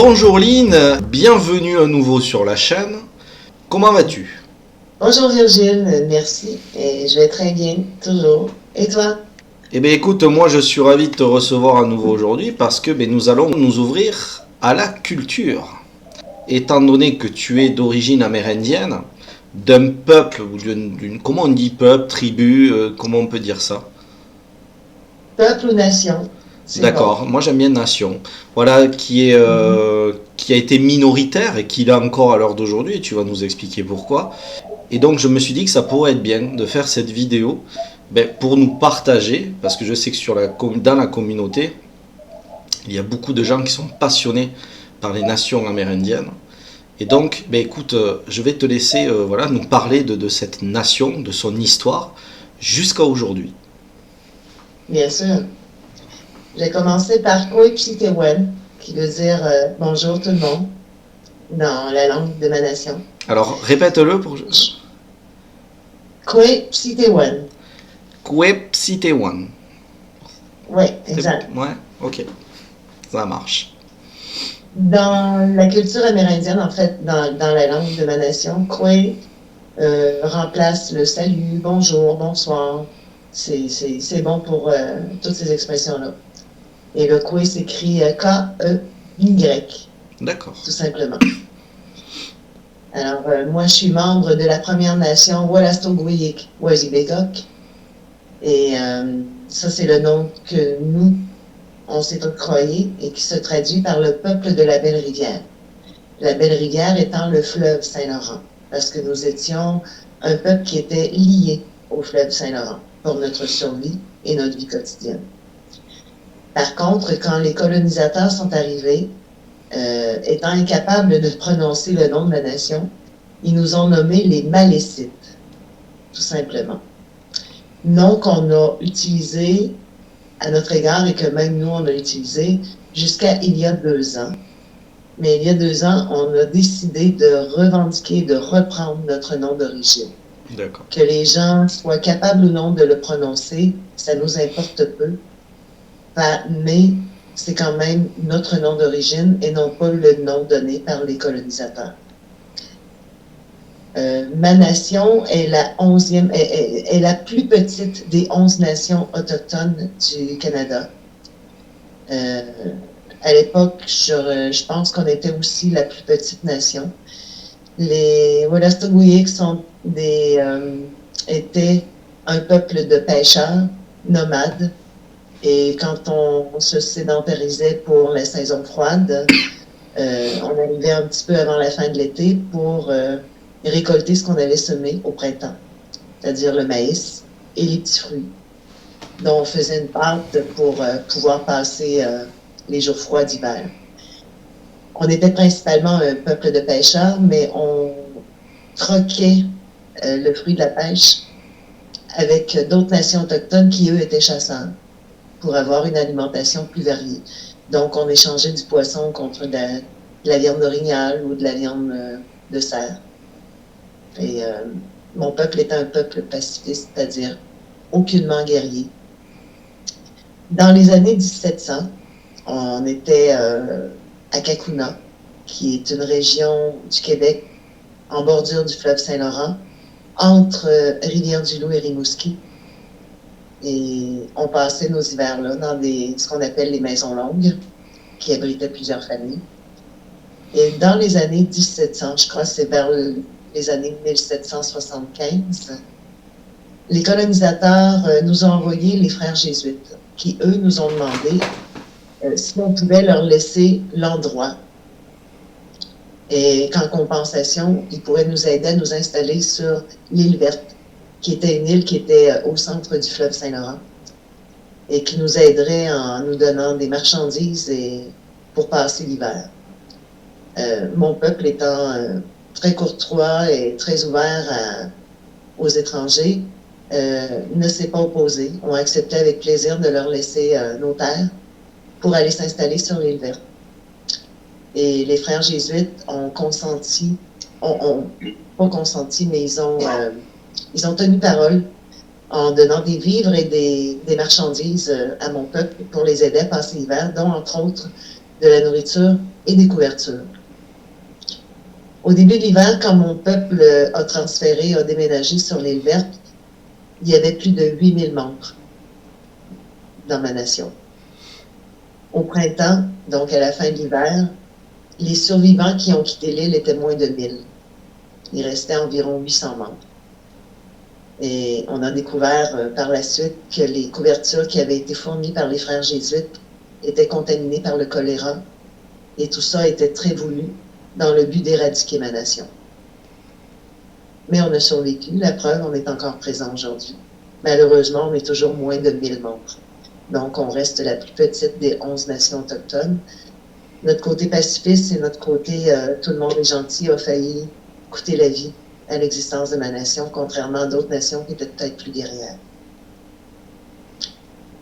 Bonjour Lynn, bienvenue à nouveau sur la chaîne. Comment vas-tu? Bonjour Virgile, merci. Et je vais très bien, toujours. Et toi? Eh bien écoute, moi je suis ravi de te recevoir à nouveau aujourd'hui parce que nous allons nous ouvrir à la culture. Étant donné que tu es d'origine amérindienne, d'un peuple, ou comment on dit peuple, tribu, comment on peut dire ça? Peuple ou nation? C'est bon. D'accord, moi j'aime bien Nation. Voilà, Mhm. qui a été minoritaire et qui l'est encore à l'heure d'aujourd'hui, et tu vas nous expliquer pourquoi. Et donc je me suis dit que ça pourrait être bien de faire cette vidéo pour nous partager, parce que je sais que dans la communauté, il y a beaucoup de gens qui sont passionnés par les nations amérindiennes. Et donc, écoute, je vais te laisser voilà, nous parler de cette nation, de son histoire, jusqu'à aujourd'hui. Bien sûr. J'ai commencé par Koipsitewen, qui veut dire bonjour tout le monde, dans la langue de ma nation. Alors, répète-le pour... Koipsitewen. Kwepsitewan. Oui, C'est... exact. Ouais, ok, ça marche. Dans la culture amérindienne, en fait, dans la langue de ma nation, Kwe remplace le salut, bonjour, bonsoir. C'est bon pour toutes ces expressions-là. Et le Kwe s'écrit K-E-Y, D'accord. tout simplement. Alors, moi, je suis membre de la Première Nation Wolastoqiyik Wazibekok. Et ça, c'est le nom que nous, on s'est octroyé et qui se traduit par le peuple de la Belle-Rivière. La Belle-Rivière étant le fleuve Saint-Laurent, parce que nous étions un peuple qui était lié au fleuve Saint-Laurent pour notre survie et notre vie quotidienne. Par contre, quand les colonisateurs sont arrivés, étant incapables de prononcer le nom de la nation, ils nous ont nommés les Malécites, tout simplement. Nom qu'on a utilisé à notre égard et que même nous, on a utilisé jusqu'à il y a 2 ans. Mais il y a 2 ans, on a décidé de revendiquer, de reprendre notre nom d'origine. D'accord. Que les gens soient capables ou non de le prononcer, ça nous importe peu. Mais c'est quand même notre nom d'origine et non pas le nom donné par les colonisateurs. Ma nation est la 11e, est la plus petite des 11 nations autochtones du Canada. À l'époque, je pense qu'on était aussi la plus petite nation. Les Wolastoqiyik étaient un peuple de pêcheurs nomades. Et quand on se sédentarisait pour la saison froide, on arrivait un petit peu avant la fin de l'été pour récolter ce qu'on avait semé au printemps, c'est-à-dire le maïs et les petits fruits, dont on faisait une pâte pour pouvoir passer les jours froids d'hiver. On était principalement un peuple de pêcheurs, mais on troquait le fruit de la pêche avec d'autres nations autochtones qui, eux, étaient chasseurs pour avoir une alimentation plus variée. Donc, on échangeait du poisson contre de la viande orignale ou de la viande de cerf. Et mon peuple était un peuple pacifiste, c'est-à-dire aucunement guerrier. Dans les années 1700, on était à Kakuna, qui est une région du Québec en bordure du fleuve Saint-Laurent, entre Rivière-du-Loup et Rimouski. Et on passait nos hivers là dans ce qu'on appelle les maisons longues, qui abritaient plusieurs familles. Et dans les années 1700, je crois que c'est vers les années 1775, les colonisateurs nous ont envoyé les frères jésuites, qui, eux, nous ont demandé si on pouvait leur laisser l'endroit. Et qu'en compensation, ils pourraient nous aider à nous installer sur l'île verte, qui était une île qui était au centre du fleuve Saint-Laurent et qui nous aiderait en nous donnant des marchandises pour passer l'hiver. Mon peuple étant très courtois et très ouvert aux étrangers, ne s'est pas opposé, ont accepté avec plaisir de leur laisser nos terres pour aller s'installer sur l'île verte. Et les frères jésuites ont consenti, pas consenti, mais ils ont tenu parole en donnant des vivres et des marchandises à mon peuple pour les aider à passer l'hiver, dont entre autres de la nourriture et des couvertures. Au début de l'hiver, quand mon peuple a transféré, a déménagé sur l'île verte, il y avait plus de 8000 membres dans ma nation. Au printemps, donc à la fin de l'hiver, les survivants qui ont quitté l'île étaient moins de 1000. Il restait environ 800 membres. Et on a découvert par la suite que les couvertures qui avaient été fournies par les frères jésuites étaient contaminées par le choléra. Et tout ça était très voulu dans le but d'éradiquer ma nation. Mais on a survécu. La preuve, on est encore présent aujourd'hui. Malheureusement, on est toujours moins de 1000 membres. Donc, on reste la plus petite des 11 nations autochtones. Notre côté pacifiste et notre côté tout le monde est gentil a failli coûter la vie à l'existence de ma nation, contrairement à d'autres nations qui étaient peut-être plus guerrières.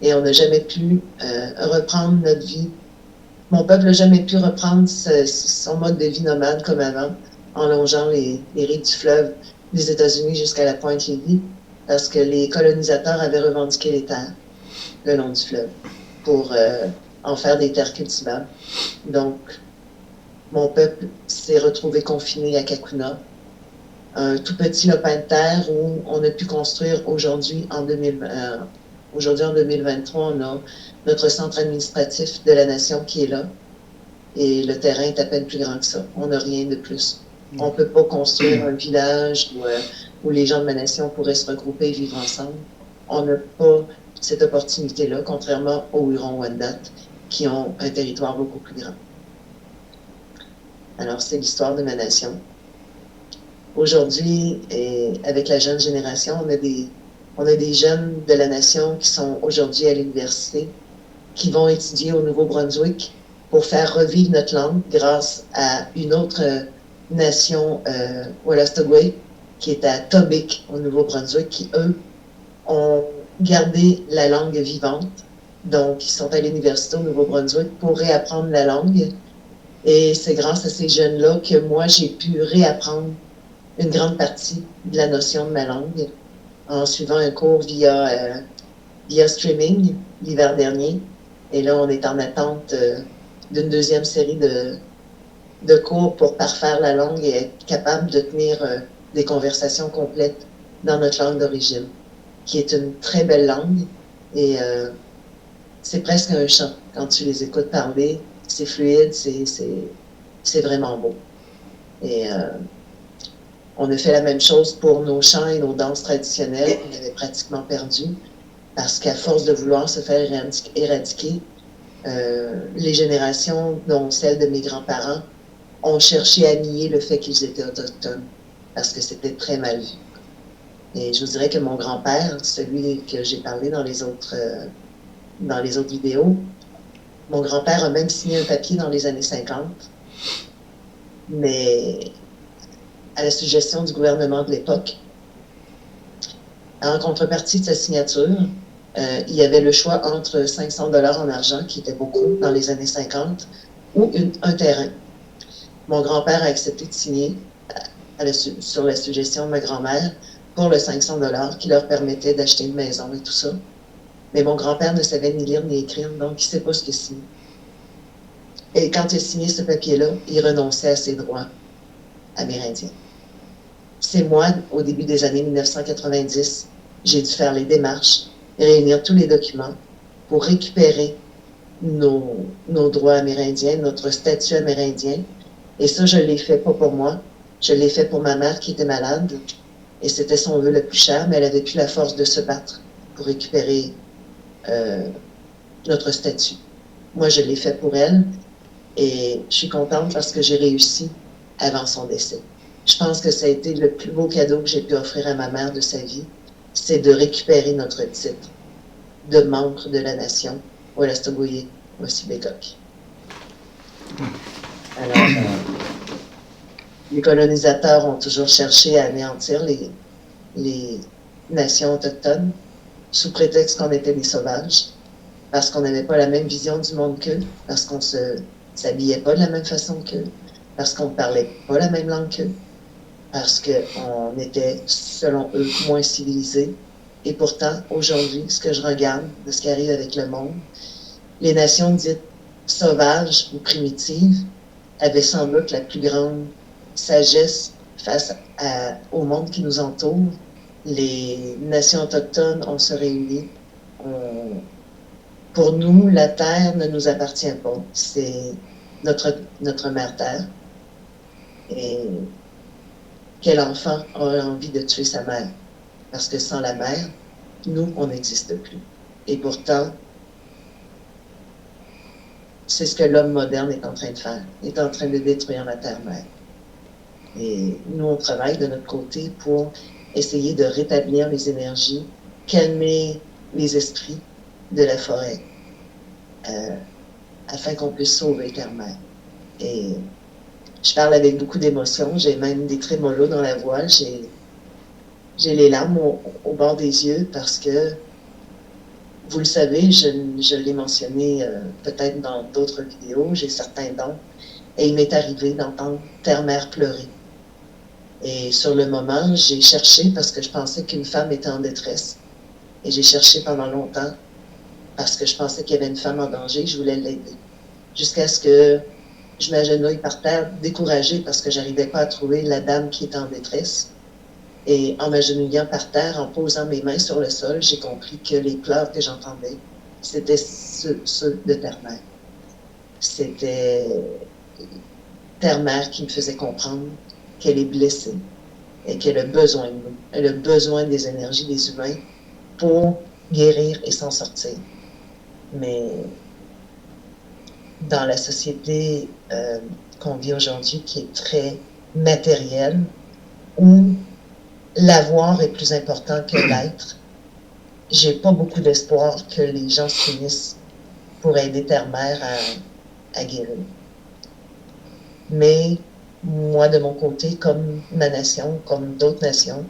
Et on n'a jamais pu reprendre notre vie. Mon peuple n'a jamais pu reprendre son mode de vie nomade comme avant, en longeant les rives du fleuve des États-Unis jusqu'à la pointe Lévis, parce que les colonisateurs avaient revendiqué les terres le long du fleuve pour en faire des terres cultivables. Donc, mon peuple s'est retrouvé confiné à Kakuna, un tout petit lopin de terre où on a pu construire aujourd'hui en 2023, on a notre centre administratif de la nation qui est là. Et le terrain est à peine plus grand que ça. On n'a rien de plus. On ne peut pas construire un village où les gens de ma nation pourraient se regrouper et vivre ensemble. On n'a pas cette opportunité-là, contrairement aux Hurons-Wendat, qui ont un territoire beaucoup plus grand. Alors, c'est l'histoire de ma nation. Aujourd'hui, avec la jeune génération, on a des jeunes de la nation qui sont aujourd'hui à l'université, qui vont étudier au Nouveau-Brunswick pour faire revivre notre langue grâce à une autre nation, Wolastoqey, qui est à Tobic, au Nouveau-Brunswick, qui, eux, ont gardé la langue vivante. Donc, ils sont à l'université au Nouveau-Brunswick pour réapprendre la langue. Et c'est grâce à ces jeunes-là que moi, j'ai pu réapprendre une grande partie de la notion de ma langue en suivant un cours via streaming l'hiver dernier. Et là, on est en attente d'une deuxième série de cours pour parfaire la langue et être capable de tenir des conversations complètes dans notre langue d'origine, qui est une très belle langue. Et c'est presque un chant. Quand tu les écoutes parler, c'est fluide, c'est vraiment beau. Et on a fait la même chose pour nos chants et nos danses traditionnelles qu'on avait pratiquement perdues, parce qu'à force de vouloir se faire éradiquer, les générations, dont celles de mes grands-parents, ont cherché à nier le fait qu'ils étaient autochtones, parce que c'était très mal vu. Et je vous dirais que mon grand-père, celui que j'ai parlé dans les autres vidéos, mon grand-père a même signé un papier dans les années 50, mais à la suggestion du gouvernement de l'époque. En contrepartie de sa signature, il y avait le choix entre 500 $ en argent, qui était beaucoup dans les années 50, ou un terrain. Mon grand-père a accepté de signer sur la suggestion de ma grand-mère pour le 500 $ qui leur permettait d'acheter une maison et tout ça. Mais mon grand-père ne savait ni lire ni écrire, donc il ne sait pas ce qu'il signe. Et quand il a signé ce papier-là, il renonçait à ses droits amérindiens. C'est moi, au début des années 1990, j'ai dû faire les démarches, réunir tous les documents pour récupérer nos droits amérindiens, notre statut amérindien. Et ça, je l'ai fait pas pour moi, je l'ai fait pour ma mère qui était malade. Et c'était son vœu le plus cher, mais elle avait plus la force de se battre pour récupérer notre statut. Moi, je l'ai fait pour elle et je suis contente parce que j'ai réussi avant son décès. Je pense que ça a été le plus beau cadeau que j'ai pu offrir à ma mère de sa vie, c'est de récupérer notre titre de membre de la nation Wolastoqey Wassiligac. Alors, les colonisateurs ont toujours cherché à anéantir les nations autochtones sous prétexte qu'on était des sauvages, parce qu'on n'avait pas la même vision du monde qu'eux, parce qu'on ne s'habillait pas de la même façon qu'eux, parce qu'on ne parlait pas la même langue qu'eux, parce qu'on était, selon eux, moins civilisés. Et pourtant, aujourd'hui, ce que je regarde de ce qui arrive avec le monde, les nations dites sauvages ou primitives avait sans doute la plus grande sagesse face au monde qui nous entoure. Les nations autochtones, on se réunit. Pour nous, la terre ne nous appartient pas. C'est notre mère terre. Et quel enfant a envie de tuer sa mère? Parce que sans la mère, nous, on n'existe plus. Et pourtant, c'est ce que l'homme moderne est en train de faire. Il est en train de détruire la terre-mère. Et nous, on travaille de notre côté pour essayer de rétablir les énergies, calmer les esprits de la forêt, afin qu'on puisse sauver terre-mère. Et je parle avec beaucoup d'émotion, j'ai même des trémolos dans la voix, j'ai les larmes au bord des yeux parce que, vous le savez, je l'ai mentionné peut-être dans d'autres vidéos, j'ai certains dons, et il m'est arrivé d'entendre terre-mère pleurer. Et sur le moment, j'ai cherché parce que je pensais qu'une femme était en détresse. Et j'ai cherché pendant longtemps parce que je pensais qu'il y avait une femme en danger, je voulais l'aider. Jusqu'à ce que je m'agenouille par terre, découragée parce que j'arrivais pas à trouver la dame qui était en détresse. Et en m'agenouillant par terre, en posant mes mains sur le sol, j'ai compris que les pleurs que j'entendais, c'était ceux de Terre-Mère. C'était Terre-Mère qui me faisait comprendre qu'elle est blessée et qu'elle a besoin de nous. Elle a besoin des énergies des humains pour guérir et s'en sortir. Mais dans la société qu'on vit aujourd'hui, qui est très matérielle, où l'avoir est plus important que l'être, j'ai pas beaucoup d'espoir que les gens s'unissent pour aider Terre-Mère à guérir. Mais moi, de mon côté, comme ma nation, comme d'autres nations,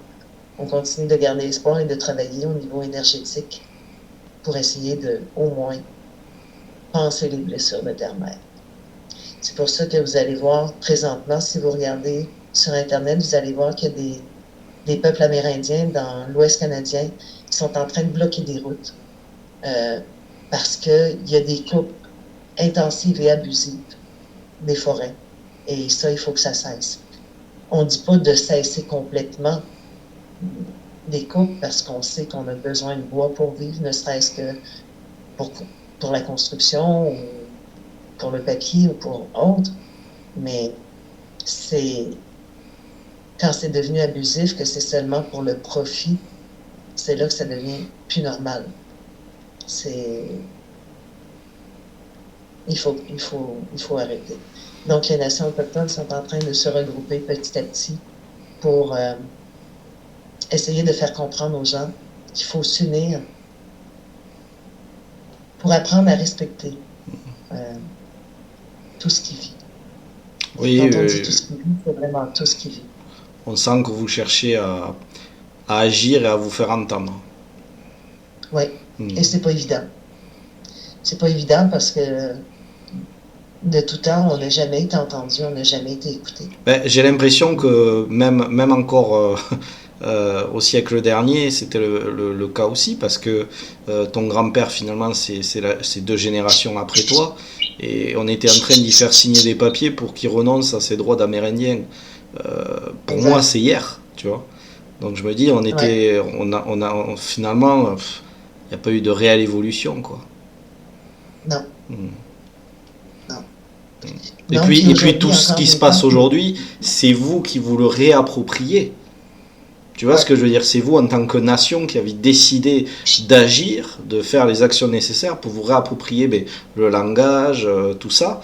on continue de garder espoir et de travailler au niveau énergétique pour essayer de, au moins, penser les blessures de Terre-Mère. C'est pour ça que vous allez voir présentement, si vous regardez sur Internet, vous allez voir qu'il y a des peuples amérindiens dans l'Ouest canadien qui sont en train de bloquer des routes parce qu'il y a des coupes intensives et abusives des forêts. Et ça, il faut que ça cesse. On ne dit pas de cesser complètement des coupes parce qu'on sait qu'on a besoin de bois pour vivre, ne serait-ce que pour la construction ou pour le papier ou pour autre. Mais c'est quand c'est devenu abusif, que c'est seulement pour le profit, c'est là que ça devient plus normal. Il faut arrêter. Donc, les nations autochtones sont en train de se regrouper petit à petit pour essayer de faire comprendre aux gens qu'il faut s'unir pour apprendre à respecter tout ce qui vit. Oui, quand on dit tout ce qui vit, c'est vraiment tout ce qui vit. On sent que vous cherchez à agir et à vous faire entendre. Oui, et c'est pas évident. C'est pas évident parce que de tout temps, on n'a jamais été entendu, on n'a jamais été écouté. J'ai l'impression que même encore au siècle dernier, c'était le cas aussi, parce que ton grand-père, finalement, c'est 2 générations après toi, et on était en train d'y faire signer des papiers pour qu'il renonce à ses droits d'Amérindien. Pour moi, c'est hier, tu vois. Donc je me dis, finalement, il n'y a pas eu de réelle évolution, quoi. Non. Et puis tout ce qui se passe aujourd'hui, c'est vous qui vous le réappropriez. Tu vois ce que je veux dire? C'est vous en tant que nation qui avez décidé d'agir, de faire les actions nécessaires pour vous réapproprier le langage, tout ça.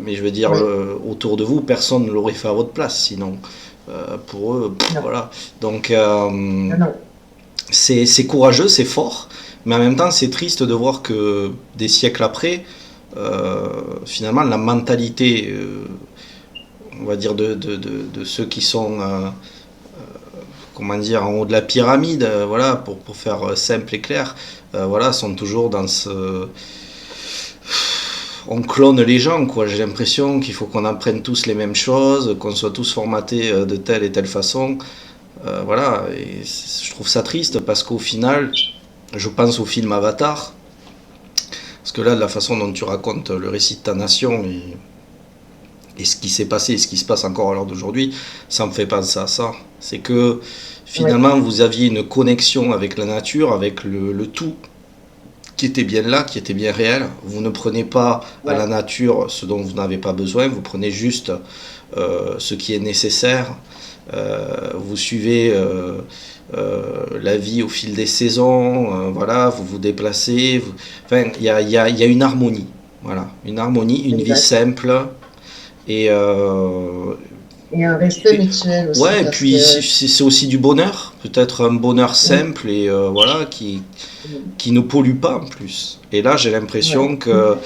Mais je veux dire, autour de vous, personne ne l'aurait fait à votre place, sinon. Pour eux, voilà. Donc, c'est courageux, c'est fort, mais en même temps, c'est triste de voir que des siècles après, finalement, la mentalité, on va dire, de ceux qui sont, comment dire, en haut de la pyramide, voilà, pour faire simple et clair, voilà, sont toujours dans ce... On clone les gens, quoi. J'ai l'impression qu'il faut qu'on apprenne tous les mêmes choses, qu'on soit tous formatés de telle et telle façon. Voilà, et je trouve ça triste parce qu'au final, je pense au film Avatar, parce que là, de la façon dont tu racontes le récit de ta nation Et ce qui s'est passé et ce qui se passe encore à l'heure d'aujourd'hui, ça me fait penser à ça. C'est que finalement, vous aviez une connexion avec la nature, avec le tout qui était bien là, qui était bien réel. Vous ne prenez pas à la nature ce dont vous n'avez pas besoin, vous prenez juste ce qui est nécessaire. Vous suivez la vie au fil des saisons, voilà, vous vous déplacez. Enfin, il y a une harmonie, voilà, une harmonie, une vie simple. Et un respect mutuel aussi. Ouais, et puis c'est aussi du bonheur, peut-être un bonheur simple et voilà, qui ne pollue pas en plus. Et là, j'ai l'impression que...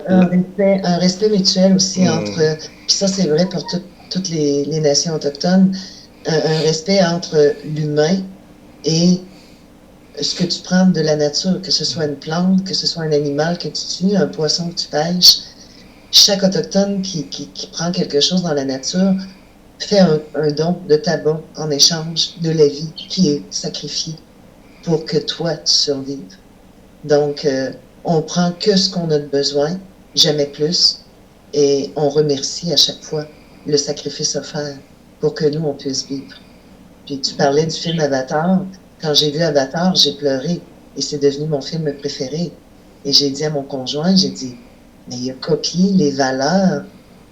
Un respect mutuel aussi entre... Puis ça, c'est vrai pour toutes les nations autochtones. Un respect entre l'humain et ce que tu prends de la nature, que ce soit une plante, que ce soit un animal que tu tues, un poisson que tu pêches. Chaque autochtone qui prend quelque chose dans la nature fait un don de tabac en échange de la vie qui est sacrifiée pour que toi, tu survives. Donc, on prend que ce qu'on a de besoin, jamais plus, et on remercie à chaque fois le sacrifice offert pour que nous, on puisse vivre. Puis tu parlais du film Avatar. Quand j'ai vu Avatar, j'ai pleuré, et c'est devenu mon film préféré. Et j'ai dit à mon conjoint, j'ai dit, mais il a copié les valeurs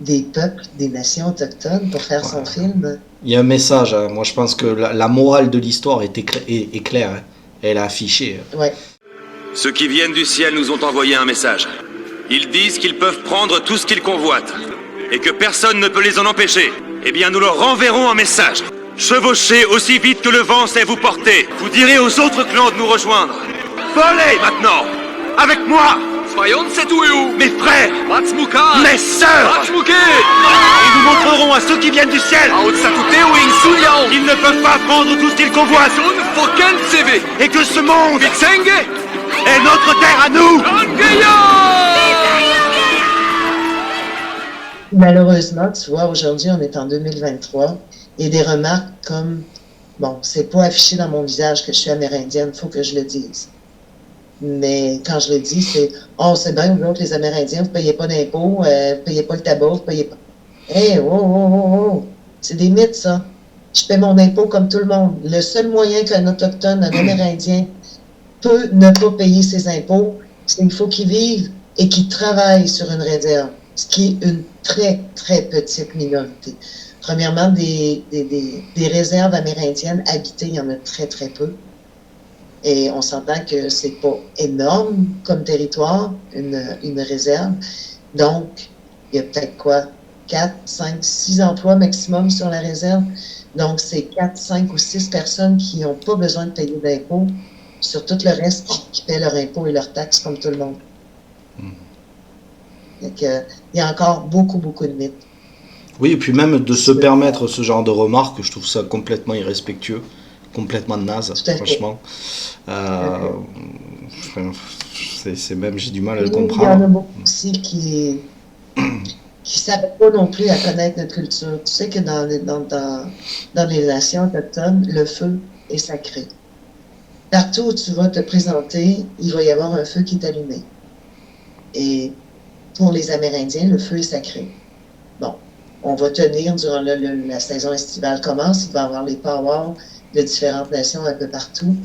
des peuples, des nations autochtones pour faire son film. Il y a un message, hein. Moi je pense que la morale de l'histoire est claire, hein. Elle est affichée. Ouais. Ceux qui viennent du ciel nous ont envoyé un message. Ils disent qu'ils peuvent prendre tout ce qu'ils convoitent et que personne ne peut les en empêcher. Eh bien nous leur renverrons un message. Chevauchez aussi vite que le vent sait vous porter. Vous direz aux autres clans de nous rejoindre. Volez maintenant, avec moi. Mes frères, mes sœurs, et nous montrerons à ceux qui viennent du ciel qu'ils ne peuvent pas prendre tout ce qu'ils convoitent et que ce monde est notre terre à nous. Malheureusement, tu vois, aujourd'hui, on est en 2023 et des remarques comme, bon, c'est pas affiché dans mon visage que je suis amérindienne, faut que je le dise. Mais quand je le dis, c'est « Oh, c'est bien, vous autres, les Amérindiens, vous ne payez pas d'impôts, vous ne payez pas le tabac, vous ne payez pas... » Hey, oh! C'est des mythes, ça. Je paie mon impôt comme tout le monde. Le seul moyen qu'un Autochtone, un Amérindien, peut ne pas payer ses impôts, c'est qu'il faut qu'il vive et qu'il travaille sur une réserve, ce qui est une très, très petite minorité. Premièrement, des réserves amérindiennes habitées, il y en a très, très peu. Et on s'entend que c'est pas énorme comme territoire, une réserve. Donc, il y a peut-être 4, 5, 6 emplois maximum sur la réserve. Donc, c'est 4, 5 ou 6 personnes qui n'ont pas besoin de payer d'impôts sur tout le reste qui paient leurs impôts et leurs taxes comme tout le monde. Donc, il y a encore beaucoup de mythes. Oui, et puis même de se permettre ce genre de remarques, je trouve ça complètement irrespectueux. Complètement naze, franchement. C'est même, j'ai du mal à le comprendre. Il y en a beaucoup aussi qui savent pas non plus à connaître notre culture. Tu sais que dans les nations autochtones, le feu est sacré. Partout où tu vas te présenter, il va y avoir un feu qui est allumé. Et pour les Amérindiens, le feu est sacré. Bon, on va tenir durant la saison estivale commence, il va y avoir les powwows de différentes nations un peu partout.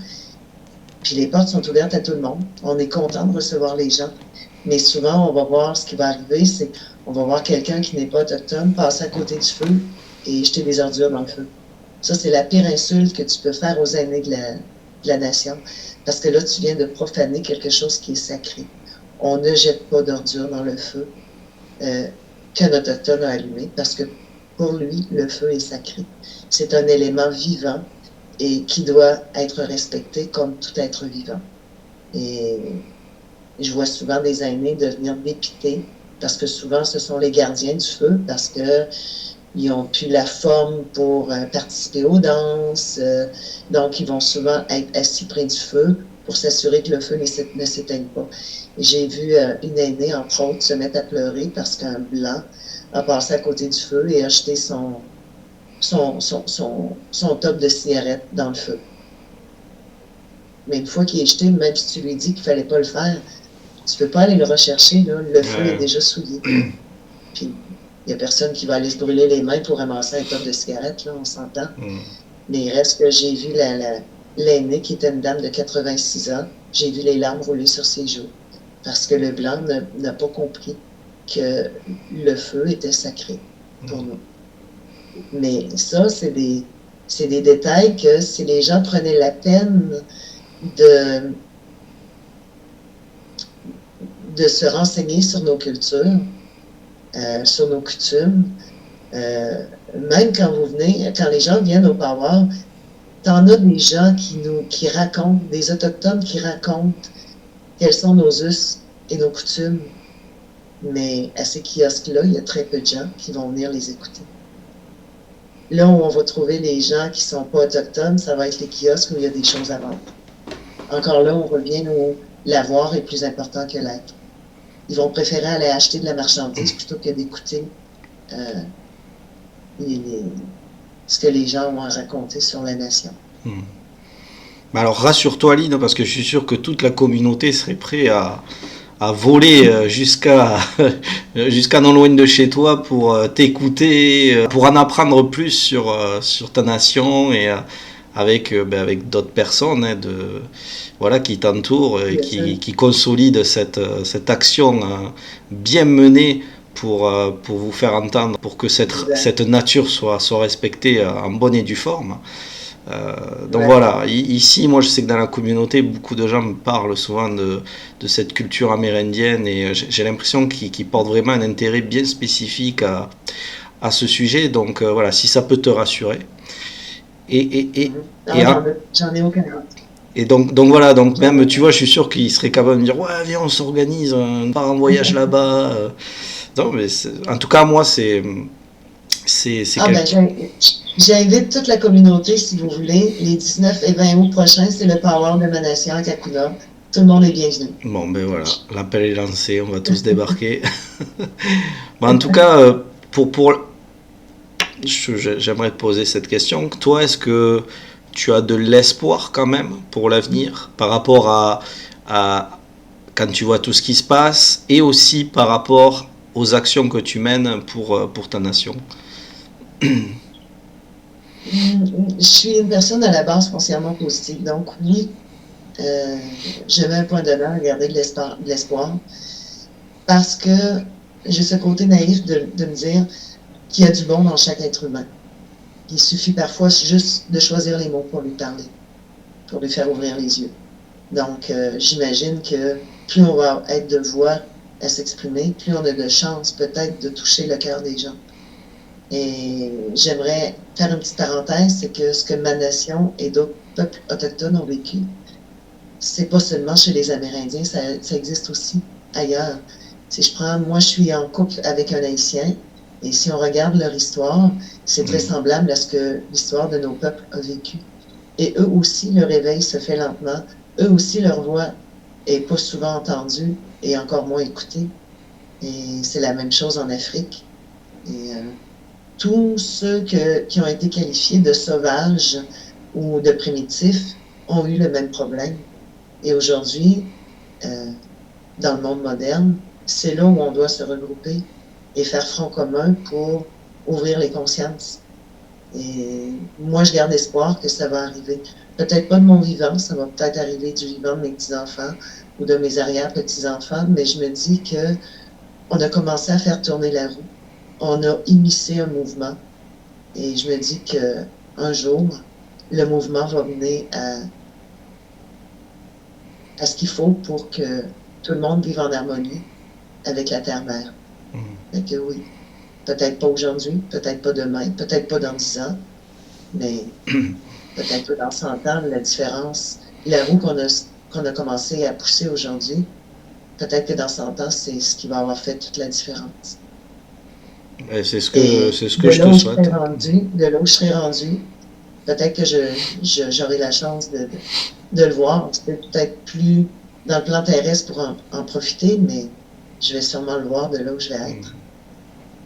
Puis les portes sont ouvertes à tout le monde. On est content de recevoir les gens. Mais souvent, on va voir ce qui va arriver, c'est on va voir quelqu'un qui n'est pas autochtone passer à côté du feu et jeter des ordures dans le feu. Ça, c'est la pire insulte que tu peux faire aux aînés de la nation. Parce que là, tu viens de profaner quelque chose qui est sacré. On ne jette pas d'ordures dans le feu qu'un autochtone a allumé parce que pour lui, le feu est sacré. C'est un élément vivant et qui doit être respecté comme tout être vivant. Et je vois souvent des aînés devenir dépités parce que souvent ce sont les gardiens du feu parce que ils n'ont plus la forme pour participer aux danses, donc ils vont souvent être assis près du feu pour s'assurer que le feu ne s'éteigne pas. J'ai vu une aînée, entre autres, se mettre à pleurer parce qu'un blanc a passé à côté du feu et a jeté son top de cigarette dans le feu. Mais une fois qu'il est jeté, même si tu lui dis qu'il ne fallait pas le faire, tu ne peux pas aller le rechercher, là, le feu est déjà souillé. Puis Il n'y a personne qui va aller se brûler les mains pour ramasser un top de cigarettes, là, on s'entend. Mais il reste que j'ai vu l'aînée, qui était une dame de 86 ans, j'ai vu les larmes rouler sur ses joues. Parce que le blanc n'a pas compris que le feu était sacré pour nous. Mais ça, c'est des détails que si les gens prenaient la peine de se renseigner sur nos cultures, sur nos coutumes, même quand les gens viennent au Power, t'en as des gens qui racontent, des Autochtones qui racontent quels sont nos us et nos coutumes. Mais à ces kiosques-là, il y a très peu de gens qui vont venir les écouter. Là où on va trouver les gens qui ne sont pas autochtones, ça va être les kiosques où il y a des choses à vendre. Encore là, on revient où l'avoir est plus important que l'être. Ils vont préférer aller acheter de la marchandise plutôt que d'écouter ce que les gens ont à raconter sur la nation. Alors rassure-toi, Lynn, parce que je suis sûr que toute la communauté serait prête à voler jusqu'à non loin de chez toi pour t'écouter, pour en apprendre plus sur ta nation et avec d'autres personnes qui t'entourent et qui consolident cette action bien menée pour vous faire entendre, pour que cette nature soit respectée en bonne et due forme. Donc voilà, ici moi je sais que dans la communauté beaucoup de gens me parlent souvent de cette culture amérindienne et j'ai l'impression qu'ils portent vraiment un intérêt bien spécifique à ce sujet, donc voilà, si ça peut te rassurer. J'en ai aucun doute. Et donc voilà, donc même tu vois, je suis sûr qu'ils seraient capables de me dire ouais viens on s'organise, on part en voyage là-bas. Non mais en tout cas moi c'est j'invite toute la communauté, si vous voulez. Les 19 et 20 août prochains, c'est le Power de Manassia à Kakuna. Tout le monde est bienvenu. Bon, ben voilà, l'appel est lancé, on va tous débarquer. En tout cas, j'aimerais te poser cette question. Toi, est-ce que tu as de l'espoir quand même pour l'avenir par rapport à quand tu vois tout ce qui se passe et aussi par rapport aux actions que tu mènes pour ta nation? Je suis une personne à la base foncièrement positive, donc oui, je mets un point d'honneur à garder de l'espoir, parce que j'ai ce côté naïf de me dire qu'il y a du bon dans chaque être humain. Il suffit parfois juste de choisir les mots pour lui parler, pour lui faire ouvrir les yeux. Donc j'imagine que plus on va être de voix à s'exprimer, plus on a de chances peut-être de toucher le cœur des gens. Et j'aimerais faire une petite parenthèse, c'est que ce que ma nation et d'autres peuples autochtones ont vécu, c'est pas seulement chez les Amérindiens, ça existe aussi ailleurs. Si moi je suis en couple avec un Haïtien, et si on regarde leur histoire, c'est très semblable à ce que l'histoire de nos peuples a vécu. Et eux aussi, le réveil se fait lentement, eux aussi leur voix est pas souvent entendue et encore moins écoutée. Et c'est la même chose en Afrique. Et tous ceux qui ont été qualifiés de sauvages ou de primitifs ont eu le même problème. Et aujourd'hui, dans le monde moderne, c'est là où on doit se regrouper et faire front commun pour ouvrir les consciences. Et moi, je garde espoir que ça va arriver. Peut-être pas de mon vivant, ça va peut-être arriver du vivant de mes petits-enfants ou de mes arrière-petits-enfants, mais je me dis que on a commencé à faire tourner la roue. On a initié un mouvement et je me dis qu'un jour, le mouvement va mener à ce qu'il faut pour que tout le monde vive en harmonie avec la Terre-Mère. Fait que oui, peut-être pas aujourd'hui, peut-être pas demain, peut-être pas dans 10 ans, mais peut-être pas dans 100 ans, la différence, la roue qu'on a commencé à pousser aujourd'hui, peut-être que dans 100 ans, c'est ce qui va avoir fait toute la différence. Et c'est ce que je te souhaite. De là où je serai rendu, peut-être que j'aurai la chance de le voir. C'est peut-être plus dans le plan terrestre pour en profiter, mais je vais sûrement le voir de là où je vais être.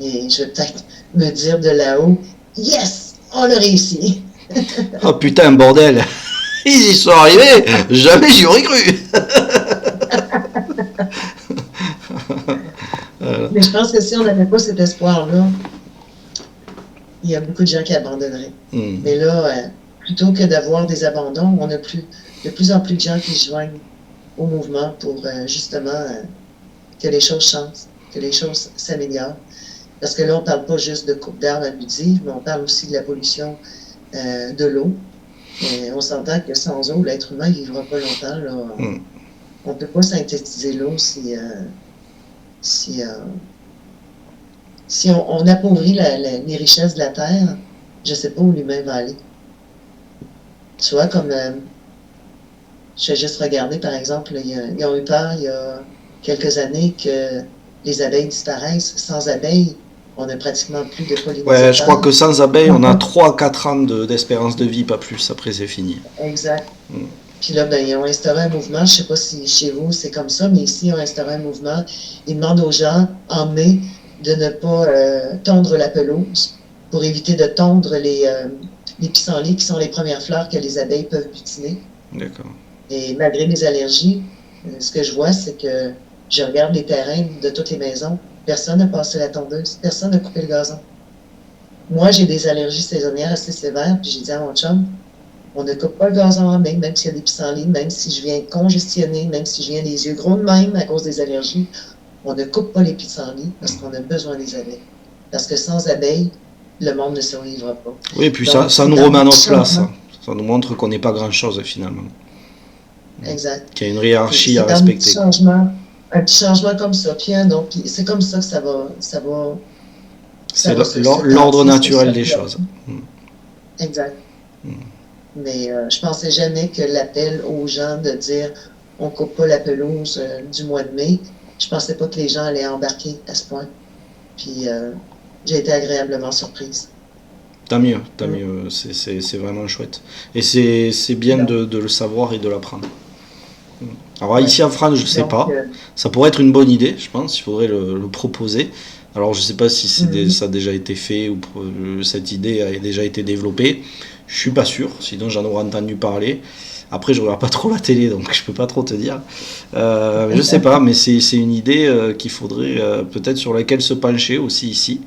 Et je vais peut-être me dire de là-haut, yes, on a réussi. Oh putain, bordel, ils y sont arrivés, jamais j'y aurais cru. Mais je pense que si on n'avait pas cet espoir-là, il y a beaucoup de gens qui abandonneraient. Mais là, plutôt que d'avoir des abandons, on a de plus en plus de gens qui se joignent au mouvement pour justement que les choses changent, que les choses s'améliorent. Parce que là, on ne parle pas juste de coupe d'arbres abusive, mais on parle aussi de la pollution de l'eau. Et on s'entend que sans eau, l'être humain ne vivra pas longtemps. Là. On ne peut pas synthétiser l'eau si on appauvrit les richesses de la Terre. Je ne sais pas où l'humain va aller. Tu vois, comme je vais juste regarder, par exemple, ils ont eu peur il y a quelques années que les abeilles disparaissent. Sans abeilles, on n'a pratiquement plus de pollinisateurs. Ouais, je crois que sans abeilles, on a 3 à 4 ans d'espérance de vie, pas plus. Après, c'est fini. Exact. Puis là, ben, ils ont instauré un mouvement. Je ne sais pas si chez vous c'est comme ça, mais ici, ils ont instauré un mouvement. Ils demandent aux gens, en mai, de ne pas tondre la pelouse pour éviter de tondre les pissenlits, qui sont les premières fleurs que les abeilles peuvent butiner. D'accord. Et malgré mes allergies, ce que je vois, c'est que je regarde les terrains de toutes les maisons. Personne n'a passé la tondeuse. Personne n'a coupé le gazon. Moi, j'ai des allergies saisonnières assez sévères, puis j'ai dit à mon chum, on ne coupe pas le gazon en mai, même s'il y a des pissenlits, même si je viens congestionner, même si je viens des yeux gros de même à cause des allergies, on ne coupe pas les pissenlits parce qu'on a besoin des abeilles. Parce que sans abeilles, le monde ne survivra pas. Oui, et puis donc, ça nous remet à notre place. Hein. Ça nous montre qu'on n'est pas grand-chose finalement. Exact. Qu'il y a une hiérarchie à respecter. Un petit changement comme ça, puis un autre. Puis c'est comme ça que ça va c'est l'ordre naturel des choses. Exact. Mais je pensais jamais que l'appel aux gens de dire on coupe pas la pelouse du mois de mai, je pensais pas que les gens allaient embarquer à ce point. Puis j'ai été agréablement surprise. Tant mieux. C'est vraiment chouette. Et c'est bien de le savoir et de l'apprendre. Alors ici en France, je ne sais pas. Ça pourrait être une bonne idée, je pense. Il faudrait le proposer. Alors je ne sais pas si ça a déjà été fait ou cette idée a déjà été développée. Je ne suis pas sûr, sinon j'en aurais entendu parler. Après, je ne regarde pas trop la télé, donc je ne peux pas trop te dire. Je ne sais pas, mais c'est une idée qu'il faudrait peut-être sur laquelle se pencher aussi ici.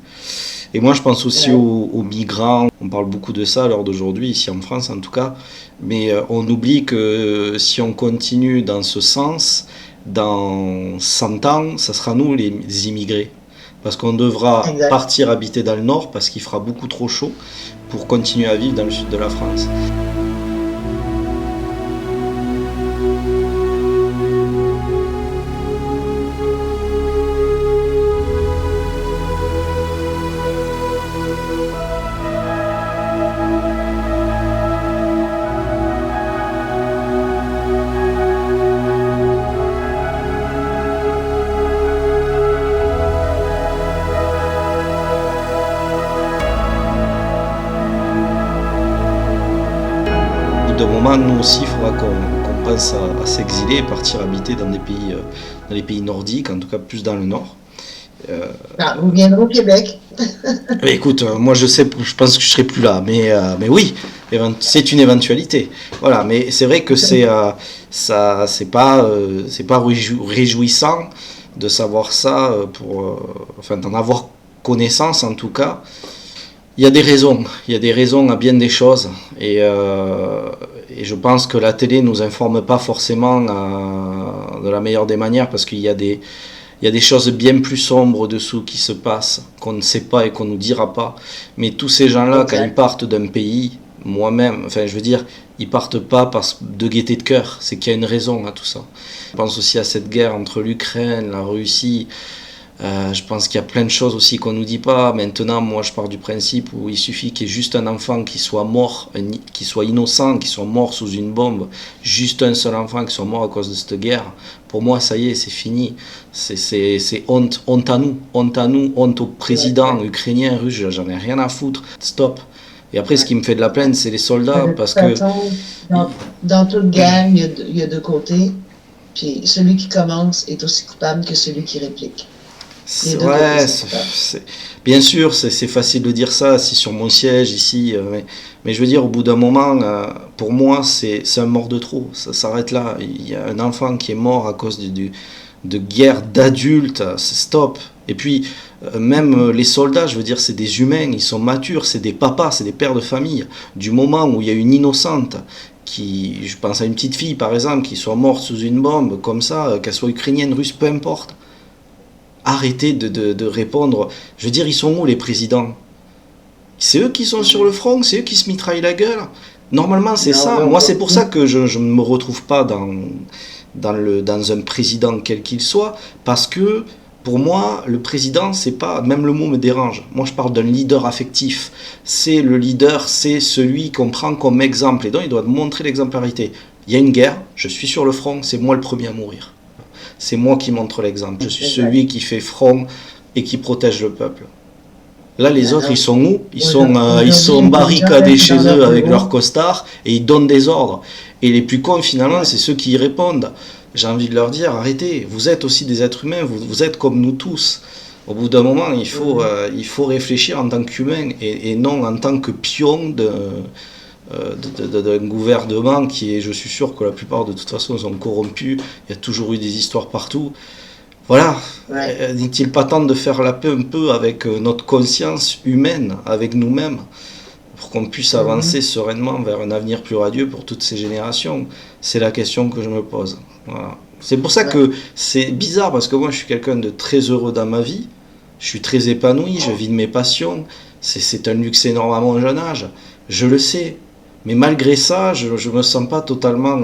Et moi, je pense aussi aux migrants. On parle beaucoup de ça à l'heure d'aujourd'hui, ici en France en tout cas. Mais on oublie que si on continue dans ce sens, dans 100 ans, ça sera nous les immigrés. Parce qu'on devra partir habiter dans le nord parce qu'il fera beaucoup trop chaud pour continuer à vivre dans le sud de la France. D'un moment, nous aussi, il faudra qu'on pense à s'exiler et partir habiter dans les pays nordiques, en tout cas plus dans le nord. Vous viendrez au Québec. Mais écoute, moi je pense que je serai plus là, mais oui, c'est une éventualité. Voilà, mais c'est vrai que c'est pas réjouissant de savoir ça d'en avoir connaissance en tout cas. Il y a des raisons à bien des choses et je pense que la télé nous informe pas forcément de la meilleure des manières parce qu'il y a des choses bien plus sombres dessous qui se passent qu'on ne sait pas et qu'on nous dira pas. Mais tous ces gens-là, quand ils partent d'un pays, moi-même, ils partent pas de gaieté de cœur, c'est qu'il y a une raison à tout ça. Je pense aussi à cette guerre entre l'Ukraine, la Russie. Je pense qu'il y a plein de choses aussi qu'on ne nous dit pas. Maintenant, moi, je pars du principe où il suffit qu'il y ait juste un enfant qui soit mort, qui soit innocent, qui soit mort sous une bombe, juste un seul enfant qui soit mort à cause de cette guerre. Pour moi, ça y est, c'est fini. C'est honte à nous, honte au président ukrainien, russe, j'en ai rien à foutre. Stop. Et après, ce qui me fait de la peine, c'est les soldats, parce que... Dans toute guerre, il y a deux côtés. Puis celui qui commence est aussi coupable que celui qui réplique. Bien sûr, c'est facile de dire ça, assis sur mon siège ici, mais je veux dire, au bout d'un moment, pour moi, c'est un mort de trop, ça s'arrête là. Il y a un enfant qui est mort à cause de guerre d'adultes, stop. Et puis, même les soldats, je veux dire, c'est des humains, ils sont matures, c'est des papas, c'est des pères de famille. Du moment où il y a une innocente, je pense à une petite fille par exemple, qui soit morte sous une bombe, comme ça, qu'elle soit ukrainienne, russe, peu importe, arrêtez de répondre. Je veux dire, ils sont où les présidents? C'est eux qui sont sur le front, c'est eux qui se mitraillent la gueule. Normalement, c'est ça. Moi, c'est pour ça que je ne me retrouve pas dans un président quel qu'il soit, parce que pour moi, le président, c'est pas, même le mot me dérange. Moi, je parle d'un leader affectif. C'est le leader, c'est celui qu'on prend comme exemple, et donc il doit montrer l'exemplarité. Il y a une guerre, je suis sur le front, c'est moi le premier à mourir. C'est moi qui montre l'exemple. Je suis celui qui fait front et qui protège le peuple. Là, les autres, ils sont où? Ils sont barricadés chez eux avec leurs costards et ils donnent des ordres. Et les plus cons, finalement, c'est ceux qui y répondent. J'ai envie de leur dire, arrêtez, vous êtes aussi des êtres humains, vous êtes comme nous tous. Au bout d'un moment, il faut réfléchir en tant qu'humain et non en tant que pion d'un gouvernement qui est, je suis sûr que la plupart de toute façon sont corrompus, il y a toujours eu des histoires partout. Voilà, n'est-il pas temps de faire la paix un peu avec notre conscience humaine, avec nous-mêmes, pour qu'on puisse avancer sereinement vers un avenir plus radieux pour toutes ces générations? C'est la question que je me pose. Voilà. C'est pour ça que c'est bizarre, parce que moi je suis quelqu'un de très heureux dans ma vie, je suis très épanoui, je vis de mes passions, c'est un luxe énorme à mon jeune âge, je le sais, mais malgré ça, je ne me sens pas totalement,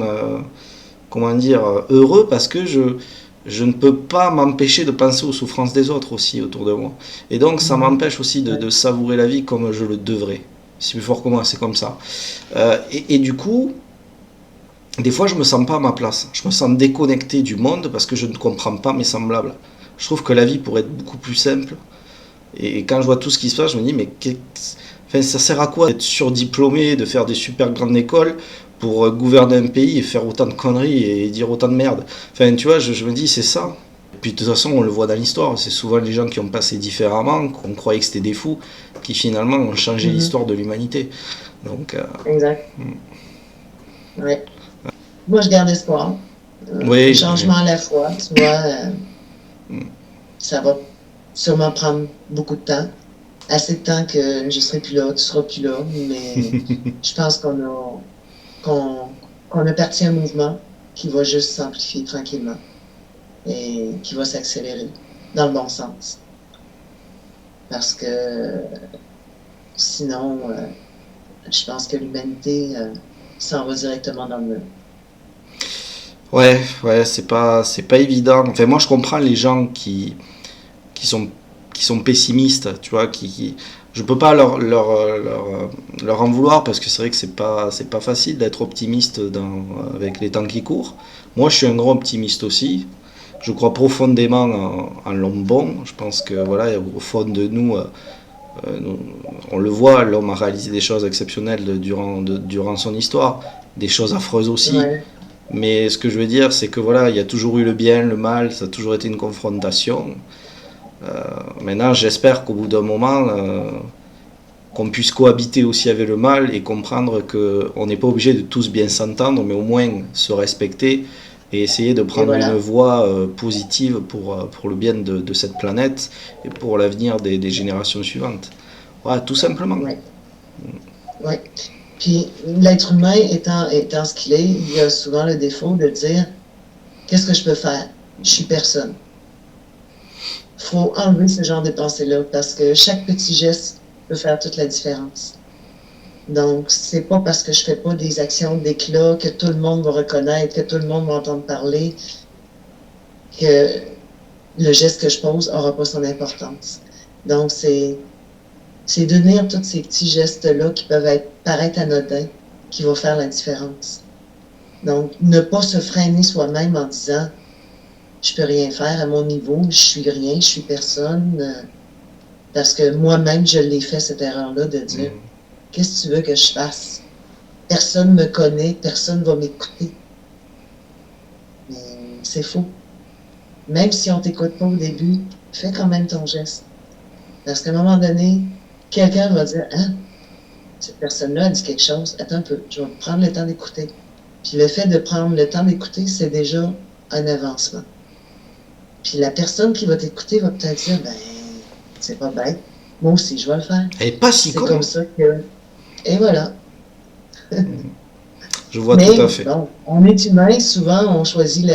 heureux, parce que je ne peux pas m'empêcher de penser aux souffrances des autres aussi autour de moi. Et donc ça m'empêche aussi de savourer la vie comme je le devrais. C'est plus fort que moi, c'est comme ça. Et du coup, des fois je me sens pas à ma place. Je me sens déconnecté du monde parce que je ne comprends pas mes semblables. Je trouve que la vie pourrait être beaucoup plus simple. Et quand je vois tout ce qui se passe, je me dis, mais ça sert à quoi d'être surdiplômé, de faire des super grandes écoles pour gouverner un pays et faire autant de conneries et dire autant de merde. Enfin, tu vois, je me dis, c'est ça. Et puis de toute façon, on le voit dans l'histoire, c'est souvent les gens qui ont passé différemment, qu'on croyait que c'était des fous, qui finalement ont changé l'histoire de l'humanité. Donc, exact. Ouais. Moi, je garde espoir. Oui, changement à la fois, tu vois, ça va sûrement prendre beaucoup de temps. Assez de temps que je serai plus là, tu seras plus là, mais je pense qu'on a parti un mouvement qui va juste s'amplifier tranquillement et qui va s'accélérer dans le bon sens. Parce que sinon, je pense que l'humanité s'en va directement dans le mur. Ouais, c'est pas évident. Enfin, moi, je comprends les gens qui sont pessimistes, tu vois, je peux pas leur en vouloir, parce que c'est vrai que c'est pas facile d'être optimiste avec les temps qui courent. Moi, je suis un grand optimiste aussi. Je crois profondément en l'homme bon. Je pense que voilà, au fond de nous, on le voit, l'homme a réalisé des choses exceptionnelles durant son histoire, des choses affreuses aussi. Ouais. Mais ce que je veux dire, c'est que voilà, il y a toujours eu le bien, le mal, ça a toujours été une confrontation. Maintenant, j'espère qu'au bout d'un moment, qu'on puisse cohabiter aussi avec le mal et comprendre qu'on n'est pas obligé de tous bien s'entendre, mais au moins se respecter et essayer de prendre une voie positive pour le bien de cette planète et pour l'avenir des générations suivantes. Voilà, tout simplement. Oui. Puis l'être humain étant ce qu'il est, il a souvent le défaut de dire « Qu'est-ce que je peux faire? Je suis personne. » Il faut enlever ce genre de pensée-là, parce que chaque petit geste peut faire toute la différence. Donc, c'est pas parce que je fais pas des actions d'éclat que tout le monde va reconnaître, que tout le monde va entendre parler, que le geste que je pose n'aura pas son importance. Donc, c'est d'unir tous ces petits gestes-là qui peuvent paraître anodins, qui vont faire la différence. Donc, ne pas se freiner soi-même en disant « Je peux rien faire à mon niveau, je suis rien, je suis personne. » Parce que moi-même, je l'ai fait, cette erreur-là, de dire « Qu'est-ce que tu veux que je fasse? Personne me connaît, personne va m'écouter. » Mais c'est faux. Même si on t'écoute pas au début, fais quand même ton geste. Parce qu'à un moment donné, quelqu'un va dire « Hein? Cette personne-là a dit quelque chose. Attends un peu, je vais prendre le temps d'écouter. » Puis le fait de prendre le temps d'écouter, c'est déjà un avancement. Puis la personne qui va t'écouter va peut-être dire, ben, c'est pas bête. Moi aussi, je vais le faire. Elle est pas si C'est con. comme ça que... Et voilà. Je vois Mais tout à fait. bon, on est humain, souvent on choisit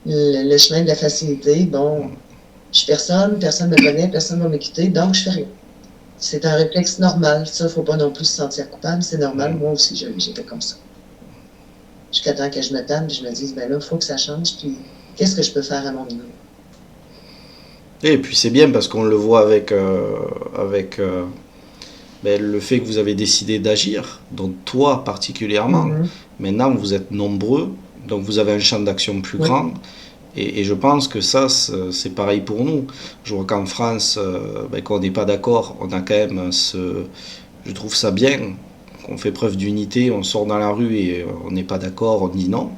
le chemin de la facilité. Bon, je suis personne me connaît, personne ne va m'écouter, donc je fais rien. C'est un réflexe normal. Ça, il ne faut pas non plus se sentir coupable, c'est normal. Moi aussi, j'étais comme ça. Jusqu'à temps que je me tanne, puis je me dise, ben là, il faut que ça change, puis qu'est-ce que je peux faire à mon niveau? Et puis c'est bien parce qu'on le voit avec, ben, le fait que vous avez décidé d'agir, donc toi particulièrement. Maintenant, vous êtes nombreux, donc vous avez un champ d'action plus grand. Et je pense que ça, c'est pareil pour nous. Je vois qu'en France, ben, quand on n'est pas d'accord, on a quand même je trouve ça bien, qu'on fait preuve d'unité, on sort dans la rue et on n'est pas d'accord, on dit non.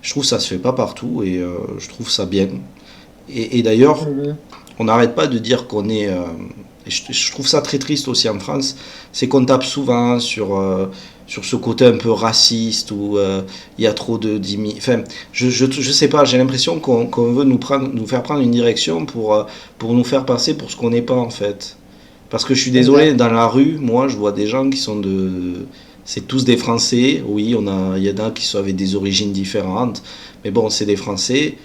Je trouve que ça se fait pas partout et je trouve ça bien. Et d'ailleurs, on n'arrête pas de dire qu'on est... et je trouve ça très triste aussi en France, c'est qu'on tape souvent sur ce côté un peu raciste où il y a trop enfin, je sais pas, j'ai l'impression qu'on veut nous faire prendre une direction pour nous faire passer pour ce qu'on n'est pas en fait. Parce que je suis désolé, dans la rue, moi je vois des gens qui sont c'est tous des Français, oui, il y en a qui sont avec des origines différentes, mais bon, c'est des Français.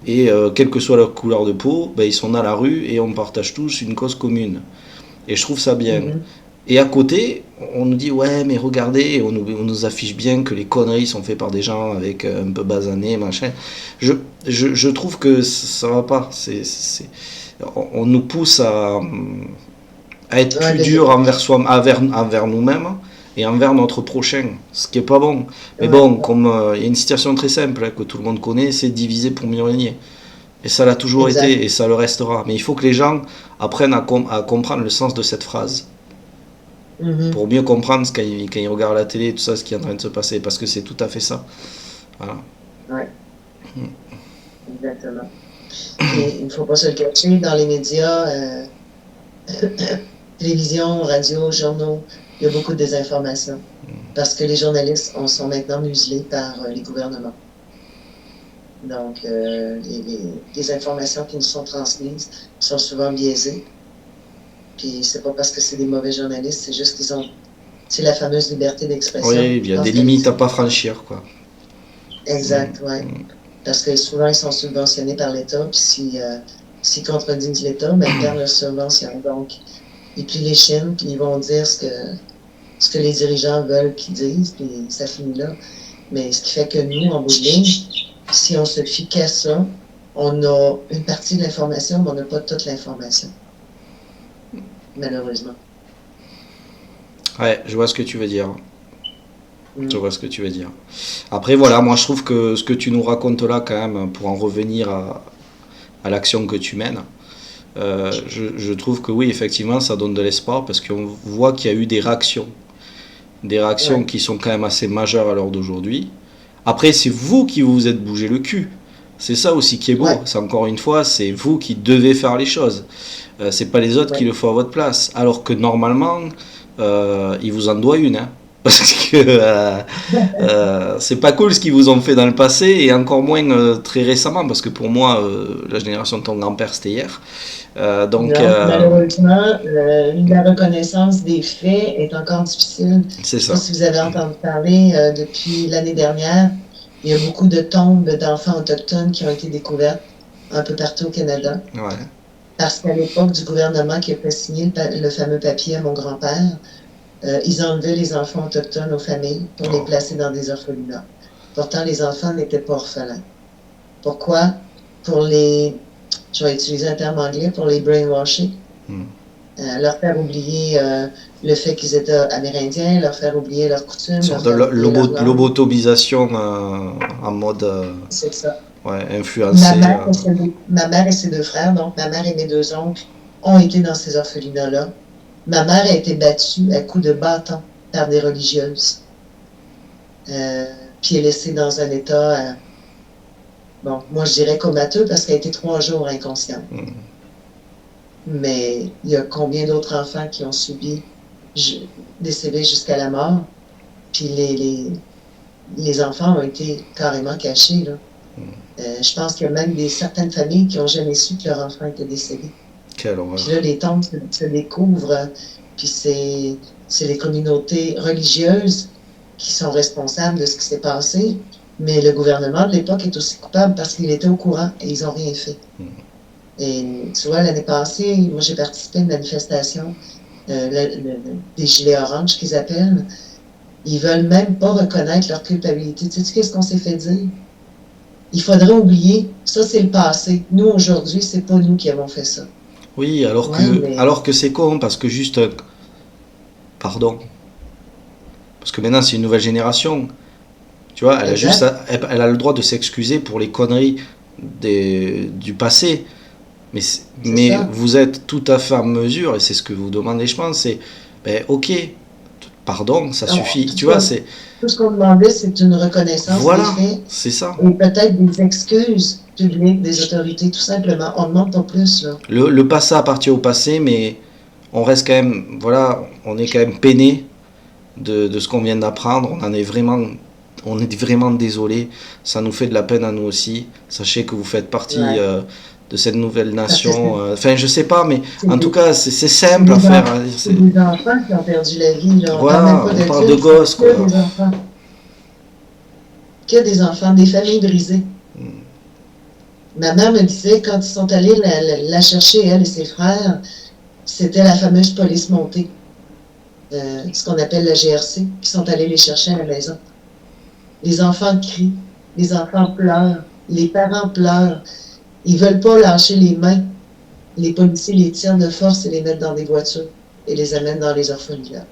Et quelle que soit leur couleur de peau, ben, ils sont dans la rue et on partage tous une cause commune. Et je trouve ça bien. Et à côté, on nous dit, ouais, mais regardez, on nous affiche bien que les conneries sont faites par des gens avec un peu basané, machin. Je trouve que ça va pas. On nous pousse à être plus dur envers nous-mêmes et envers notre prochain, ce qui est pas bon. Mais bon, comme il y a une situation très simple que tout le monde connaît, c'est diviser pour mieux régner. Et ça l'a toujours été et ça le restera. Mais il faut que les gens apprennent à comprendre le sens de cette phrase. Pour mieux comprendre quand ils regardent la télé, tout ça, ce qui est en train de se passer. Parce que c'est tout à fait ça. Voilà. Ouais. Exactement. Et il ne faut pas se le cacher, dans les médias, télévision, radio, journaux, il y a beaucoup de désinformation. Parce que les journalistes sont maintenant muselés par les gouvernements. Donc, les informations qui nous sont transmises sont souvent biaisées. Puis, c'est pas parce que c'est des mauvais journalistes, c'est juste qu'ils ont... C'est la fameuse liberté d'expression. Oui, il y a des limites à pas franchir, quoi. Exact, oui. Parce que souvent, ils sont subventionnés par l'État, puis s'ils contredisent l'État, ben, ils perdent leur subvention. Donc, ils plient les chines, puis ils vont dire ce que les dirigeants veulent qu'ils disent, puis ça finit là. Mais ce qui fait que nous, en bout de ligne, si on se fie qu'à ça, on a une partie de l'information, mais on n'a pas toute l'information. Malheureusement. Ouais, je vois ce que tu veux dire. Je vois ce que tu veux dire. Après, voilà, moi je trouve que ce que tu nous racontes là, quand même, pour en revenir à l'action que tu mènes, je trouve que oui, effectivement, ça donne de l'espoir parce qu'on voit qu'il y a eu des réactions. Des réactions qui sont quand même assez majeures à l'heure d'aujourd'hui. Après, c'est vous qui vous êtes bougé le cul. C'est ça aussi qui est beau. C'est encore une fois, c'est vous qui devez faire les choses. C'est pas les autres qui le font à votre place. Alors que normalement, ils vous en doivent une. Hein. Parce que c'est pas cool ce qu'ils vous ont fait dans le passé et encore moins très récemment. Parce que pour moi, la génération de ton grand-père, c'était hier. Donc, malheureusement, la reconnaissance des faits est encore difficile. C'est ça. Je ne sais pas si vous avez entendu parler, depuis l'année dernière, il y a beaucoup de tombes d'enfants autochtones qui ont été découvertes un peu partout au Canada. Ouais. Parce qu'à l'époque du gouvernement qui a fait signer le fameux papier à mon grand-père, ils enlevaient les enfants autochtones aux familles pour les placer dans des orphelinats. Pourtant, les enfants n'étaient pas orphelins. Pourquoi? Je vais utiliser un terme anglais, pour les brainwashing. Leur faire oublier le fait qu'ils étaient amérindiens, leur faire oublier leurs coutumes. Une sorte de lobotomisation en mode c'est ça. Influencé. Ma mère et ses deux frères, donc ma mère et mes deux oncles, ont été dans ces orphelinats-là. Ma mère a été battue à coups de bâton par des religieuses. Puis est laissée dans un état... bon, moi je dirais comateux parce qu'elle a été 3 jours inconsciente. Mais il y a combien d'autres enfants qui ont subi des sévices jusqu'à la mort? Puis les enfants ont été carrément cachés, là. Je pense qu'il y a même certaines familles qui n'ont jamais su que leur enfant était décédé. Quelle horreur. Puis là, les tombes se découvrent, puis c'est les communautés religieuses qui sont responsables de ce qui s'est passé, mais le gouvernement de l'époque est aussi coupable parce qu'il était au courant et ils n'ont rien fait. Et tu vois, l'année passée, moi j'ai participé à une manifestation des Gilets oranges qu'ils appellent. Ils veulent même pas reconnaître leur culpabilité. Tu sais qu'est-ce qu'on s'est fait dire? Il faudrait oublier, ça c'est le passé. Nous, aujourd'hui, c'est pas nous qui avons fait ça. Oui, alors que c'est con, parce que juste... Pardon. Parce que maintenant, c'est une nouvelle génération. Tu vois, elle a le droit de s'excuser pour les conneries du passé. Mais vous êtes tout à fait en mesure, et c'est ce que vous demandez, je pense, c'est... ok, pardon, ça suffit. Tu vois, c'est... Tout ce qu'on demandait, c'est une reconnaissance des faits. C'est ça. Et peut-être des excuses publiques des autorités, tout simplement. On ne demande pas plus, là. Le passé appartient au passé, mais on reste quand même... Voilà, on est quand même peiné de ce qu'on vient d'apprendre. On est vraiment désolé. Ça nous fait de la peine à nous aussi. Sachez que vous faites partie de cette nouvelle nation. Enfin, je sais pas, mais en tout cas, c'est simple à faire. C'est des enfants qui ont perdu la vie. Là. Voilà, on parle de gosses. Que des enfants. Que des enfants, des familles brisées. Ma mère me disait, quand ils sont allés la chercher, elle et ses frères, c'était la fameuse police montée. Ce qu'on appelle la GRC, qui sont allés les chercher à la maison. Les enfants crient, les enfants pleurent, les parents pleurent. Ils veulent pas lâcher les mains. Les policiers les tirent de force et les mettent dans des voitures et les amènent dans les orphelinats.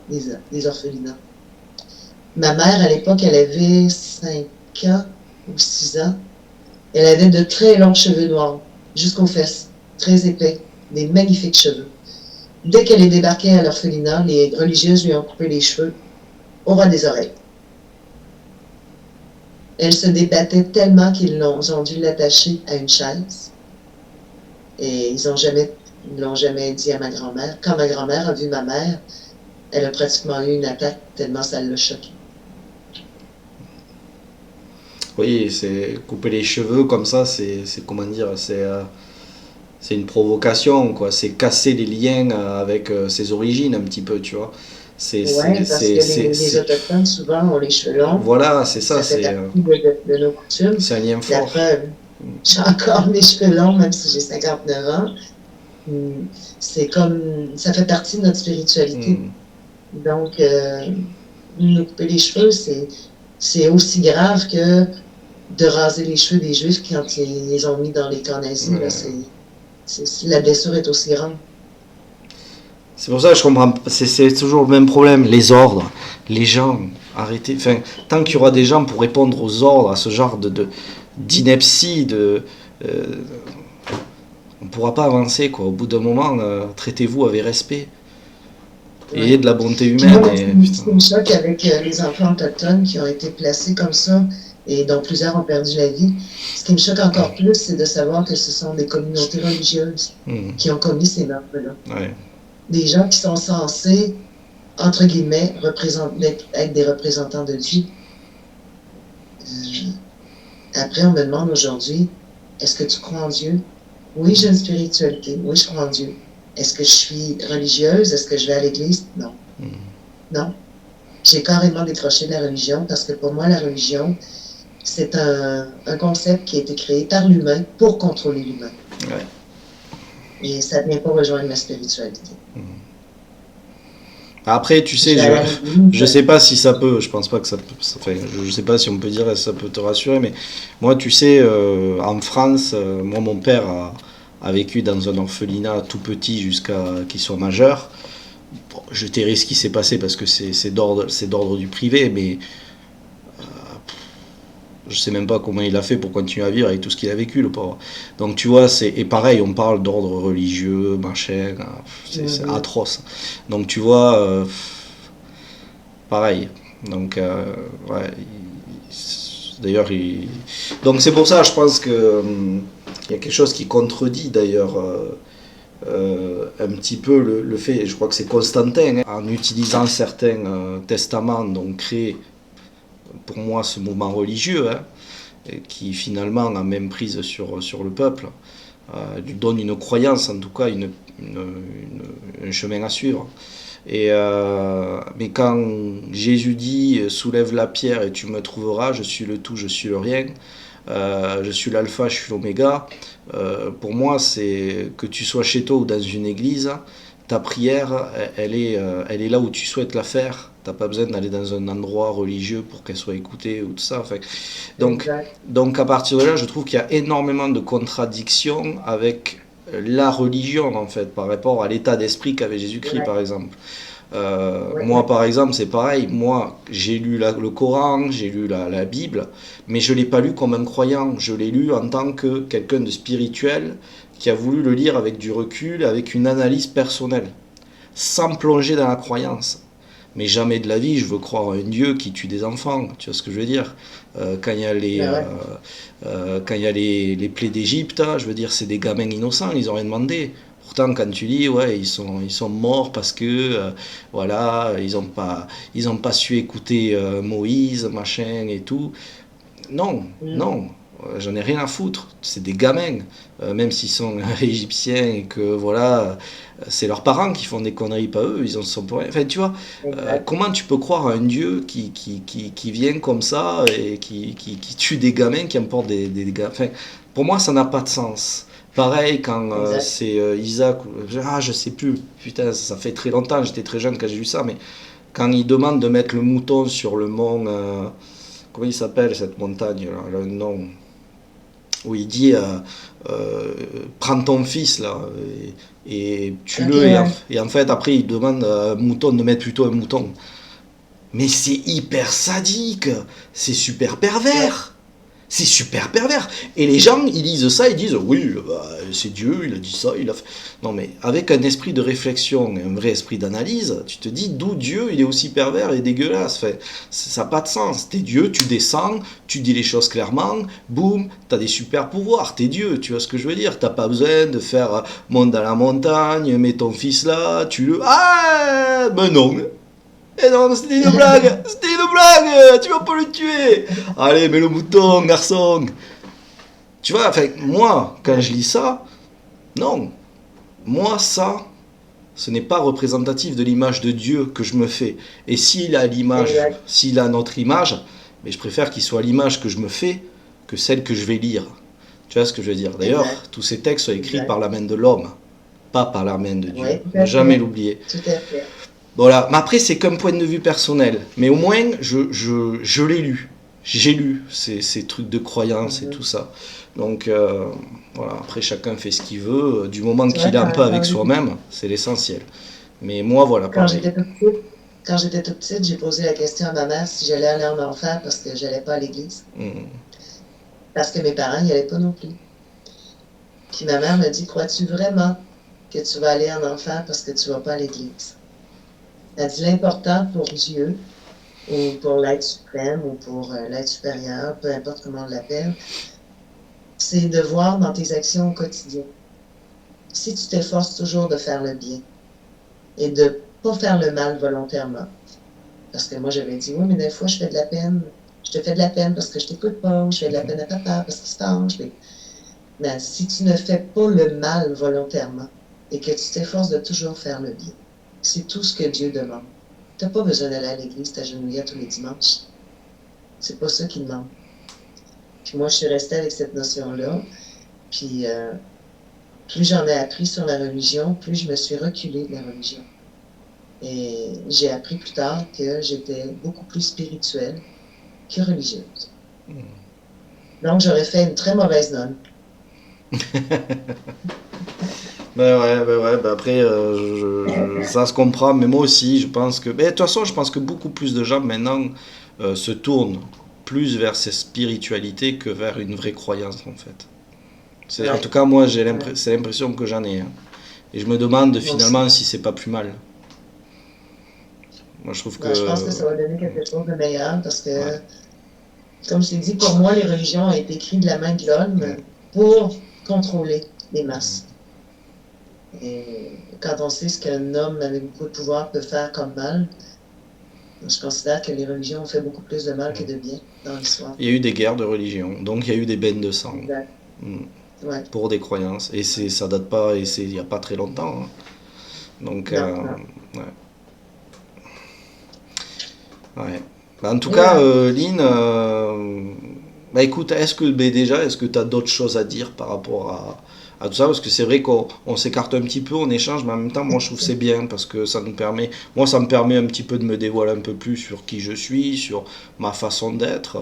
Ma mère, à l'époque, elle avait 5 ans ou 6 ans. Elle avait de très longs cheveux noirs, jusqu'aux fesses, très épais, des magnifiques cheveux. Dès qu'elle est débarquée à l'orphelinat, les religieuses lui ont coupé les cheveux au ras des oreilles. Elle se débattait tellement qu'ils ont dû l'attacher à une chaise. Et ils ne l'ont jamais dit à ma grand-mère. Quand ma grand-mère a vu ma mère, elle a pratiquement eu une attaque tellement ça l'a choquée. Oui, c'est couper les cheveux comme ça, c'est comment dire, c'est une provocation, quoi. C'est casser les liens avec ses origines un petit peu, tu vois. Parce que les Autochtones, souvent, ont les cheveux longs. Voilà, c'est ça. Ça fait partie de nos coutumes. C'est un lien fort. La preuve, j'ai encore mes cheveux longs, même si j'ai 59 ans. C'est comme... Ça fait partie de notre spiritualité. Donc, nous couper les cheveux, c'est aussi grave que de raser les cheveux des Juifs quand ils les ont mis dans les camps nazis. La blessure est aussi grande. C'est pour ça que je comprends. C'est toujours le même problème. Les ordres, les gens, arrêtez. Enfin, tant qu'il y aura des gens pour répondre aux ordres, à ce genre d'ineptie, on ne pourra pas avancer, quoi. Au bout d'un moment, traitez-vous avec respect. Ayez de la bonté humaine. C'est un choc avec les enfants autochtones qui ont été placés comme ça et dont plusieurs ont perdu la vie. Ce qui me choque encore plus, c'est de savoir que ce sont des communautés religieuses qui ont commis ces meurtres-là. Des gens qui sont censés, entre guillemets, être des représentants de Dieu. Après, on me demande aujourd'hui, est-ce que tu crois en Dieu? Oui, j'ai une spiritualité. Oui, je crois en Dieu. Est-ce que je suis religieuse? Est-ce que je vais à l'église? Non. Non. J'ai carrément décroché de la religion parce que pour moi, la religion, c'est un concept qui a été créé par l'humain pour contrôler l'humain. Et ça ne vient pas rejoindre la spiritualité. Après, tu sais, je sais pas si ça peut, je pense pas que ça peut, je sais pas si on peut dire que ça peut te rassurer, mais moi, tu sais, en France, moi, mon père a vécu dans un orphelinat tout petit jusqu'à qu'il soit majeur. Bon, je tairai ce qui s'est passé parce que c'est d'ordre du privé, mais je sais même pas comment il a fait pour continuer à vivre avec tout ce qu'il a vécu, le pauvre. Donc tu vois, et pareil, on parle d'ordre religieux, machin, c'est atroce. Donc tu vois, pareil. Donc d'ailleurs, donc c'est pour ça, je pense que il y a quelque chose qui contredit d'ailleurs un petit peu le fait, je crois que c'est Constantin, en utilisant certains testaments, donc créés pour moi ce mouvement religieux, et qui finalement a même prise sur le peuple, lui donne une croyance, en tout cas un chemin à suivre. Mais quand Jésus dit soulève la pierre et tu me trouveras, je suis le tout, je suis le rien, je suis l'alpha, je suis l'oméga, pour moi c'est que tu sois chez toi ou dans une église, ta prière elle est là où tu souhaites la faire. T'as pas besoin d'aller dans un endroit religieux pour qu'elle soit écoutée ou tout ça. Enfin, donc à partir de là, je trouve qu'il y a énormément de contradictions avec la religion en fait, par rapport à l'état d'esprit qu'avait Jésus-Christ par exemple. Moi par exemple c'est pareil, moi j'ai lu le Coran, j'ai lu la Bible, mais je l'ai pas lu comme un croyant, je l'ai lu en tant que quelqu'un de spirituel qui a voulu le lire avec du recul, avec une analyse personnelle, sans plonger dans la croyance. Mais jamais de la vie, je veux croire à un Dieu qui tue des enfants, tu vois ce que je veux dire. Quand il y a les plaies d'Égypte, je veux dire, c'est des gamins innocents, ils n'ont rien demandé. Pourtant, quand tu dis, ouais, ils sont morts parce que, voilà, ils ont pas su écouter Moïse, machin et tout. Non, non, j'en ai rien à foutre. C'est des gamins, même s'ils sont égyptiens et que, voilà, c'est leurs parents qui font des conneries, pas eux, ils en sont pour rien. Enfin, tu vois, comment tu peux croire à un Dieu qui vient comme ça et qui tue des gamins, qui emporte des gamins. Enfin, pour moi, ça n'a pas de sens. Pareil quand c'est Isaac, je sais plus, putain, ça fait très longtemps, j'étais très jeune quand j'ai vu ça, mais quand il demande de mettre le mouton sur le mont, comment il s'appelle cette montagne là, le nom, où il dit prends ton fils là et tue-le, et en fait après il demande à un mouton de mettre plutôt un mouton. Mais c'est hyper sadique, c'est super pervers. C'est super pervers. Et les gens, ils lisent ça, ils disent oui, c'est Dieu, il a dit ça, il a fait. Non, mais avec un esprit de réflexion, un vrai esprit d'analyse, tu te dis d'où Dieu il est aussi pervers et dégueulasse. Enfin, ça n'a pas de sens. T'es Dieu, tu descends, tu dis les choses clairement, boum, t'as des super pouvoirs, t'es Dieu, tu vois ce que je veux dire. T'as pas besoin de faire monte dans la montagne, mets ton fils là, tu le. Ah, ben non. Eh non, c'était une blague, tu vas pas le tuer. Allez, mets le mouton, garçon. Tu vois, enfin, moi, quand je lis ça, non. Moi, ça, ce n'est pas représentatif de l'image de Dieu que je me fais. Et s'il a notre image, mais je préfère qu'il soit l'image que je me fais que celle que je vais lire. Tu vois ce que je veux dire? D'ailleurs, tous ces textes sont écrits par la main de l'homme, pas par la main de Dieu. Ne jamais l'oublier. Tout à fait. Voilà, mais après c'est qu'un point de vue personnel, mais au moins je l'ai lu, j'ai lu ces trucs de croyance et tout ça. Donc voilà, après chacun fait ce qu'il veut, du moment qu'il est un peu avec soi-même, c'est l'essentiel. Mais moi voilà, quand j'étais toute petite, j'ai posé la question à ma mère si j'allais aller en enfer parce que j'allais pas à l'église. Parce que mes parents n'y allaient pas non plus. Puis ma mère me dit, crois-tu vraiment que tu vas aller en enfer parce que tu vas pas à l'église? Elle dit l'important pour Dieu, ou pour l'être suprême, ou pour l'être supérieur, peu importe comment on l'appelle, c'est de voir dans tes actions au quotidien. Si tu t'efforces toujours de faire le bien et de ne pas faire le mal volontairement, parce que moi j'avais dit, oui, mais des fois je fais de la peine, je te fais de la peine parce que je t'écoute pas, ou je fais de la peine à papa parce qu'il se penche. Mais si tu ne fais pas le mal volontairement et que tu t'efforces de toujours faire le bien, c'est tout ce que Dieu demande. Tu n'as pas besoin d'aller à l'église t'agenouiller tous les dimanches. C'est pas ça qu'il demande. Puis moi, je suis restée avec cette notion-là. Puis plus j'en ai appris sur la religion, plus je me suis reculée de la religion. Et j'ai appris plus tard que j'étais beaucoup plus spirituelle que religieuse. Donc, j'aurais fait une très mauvaise nonne. Après, ça se comprend, mais moi aussi, je pense que. Mais de toute façon, je pense que beaucoup plus de gens maintenant se tournent plus vers cette spiritualité que vers une vraie croyance, en fait. En tout cas, moi, c'est l'impression que j'en ai. Hein. Et je me demande finalement si c'est pas plus mal. Moi, je trouve que. Je pense que ça va donner quelque chose de meilleur parce que, comme je t'ai dit, pour moi, les religions ont été écrites de la main de l'homme pour contrôler les masses. Et quand on sait ce qu'un homme avec beaucoup de pouvoir peut faire comme mal, Je considère que les religions ont fait beaucoup plus de mal que de bien dans l'histoire. Il y a eu des guerres de religion, donc il y a eu des bains de sang. Exact. Ouais. Pour des croyances. Et ça date pas, et c'est il n'y a pas très longtemps. Hein. Donc, Non, non. ouais. Ouais. Bah, en tout cas, Lynn, bah, écoute, est-ce que tu as d'autres choses à dire par rapport à tout ça? Parce que c'est vrai qu'on s'écarte un petit peu, on échange, mais en même temps, moi je trouve que c'est bien parce que ça me permet un petit peu de me dévoiler un peu plus sur qui je suis, sur ma façon d'être,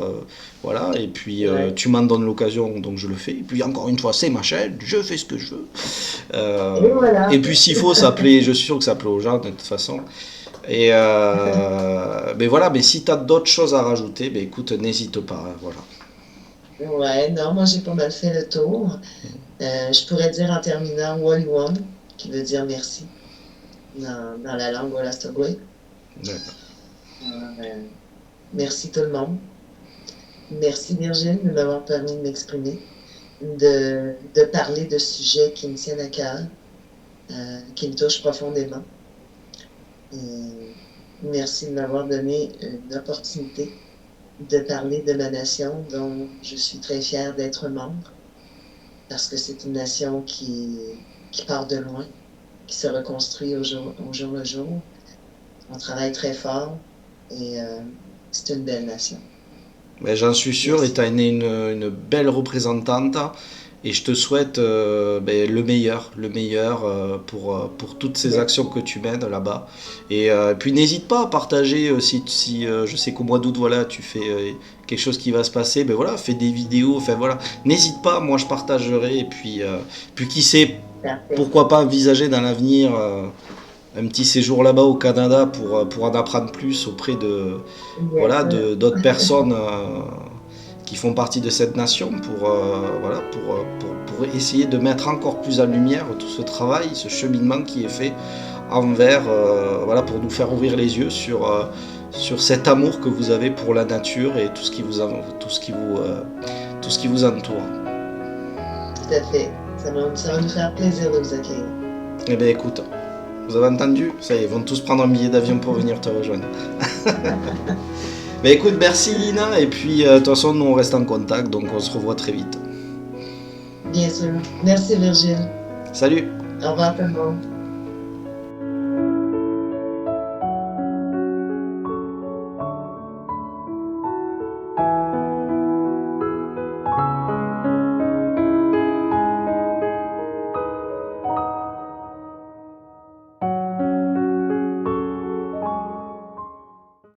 voilà. Et puis tu m'en donnes l'occasion, donc je le fais. Et puis encore une fois, c'est ma chaîne, je fais ce que je veux. Et voilà. Et puis s'il faut, ça plaît, je suis sûr que ça plaît aux gens de toute façon. Et mais voilà, mais si tu as d'autres choses à rajouter, ben écoute, n'hésite pas, hein, voilà. Ouais, non, moi j'ai pas mal fait le tour. Je pourrais dire en terminant Waliwan, qui veut dire merci dans la langue Wolastoqey. D'accord. Merci tout le monde. Merci Virgile de m'avoir permis de m'exprimer, de parler de sujets qui me tiennent à cœur, qui me touchent profondément. Merci de m'avoir donné une opportunité de parler de ma nation dont je suis très fière d'être membre, parce que c'est une nation qui part de loin, qui se reconstruit au jour le jour. On travaille très fort et c'est une belle nation. Ben, j'en suis sûr, Merci. et tu as une belle représentante, et je te souhaite ben, le meilleur pour toutes ces actions que tu mènes là-bas. Et puis n'hésite pas à partager si je sais qu'au mois d'août, voilà, tu fais quelque chose qui va se passer, ben voilà, fais des vidéos, enfin voilà, n'hésite pas, moi je partagerai, et puis qui sait, Parfait. pourquoi pas envisager dans l'avenir un petit séjour là-bas au Canada pour en apprendre plus auprès de Bien voilà sûr. d'autres personnes qui font partie de cette nation voilà pour essayer de mettre encore plus en lumière tout ce travail, ce cheminement qui est fait envers voilà, pour nous faire ouvrir les yeux sur cet amour que vous avez pour la nature et tout ce qui vous entoure. Tout à fait. Ça va nous faire plaisir de vous accueillir. Eh bien écoute, vous avez entendu? Ça y est, ils vont tous prendre un billet d'avion pour venir te rejoindre. Mais écoute, merci Lina, et puis de toute façon, nous on reste en contact, donc on se revoit très vite. Bien sûr. Merci Virgile. Salut! Au revoir tout le monde.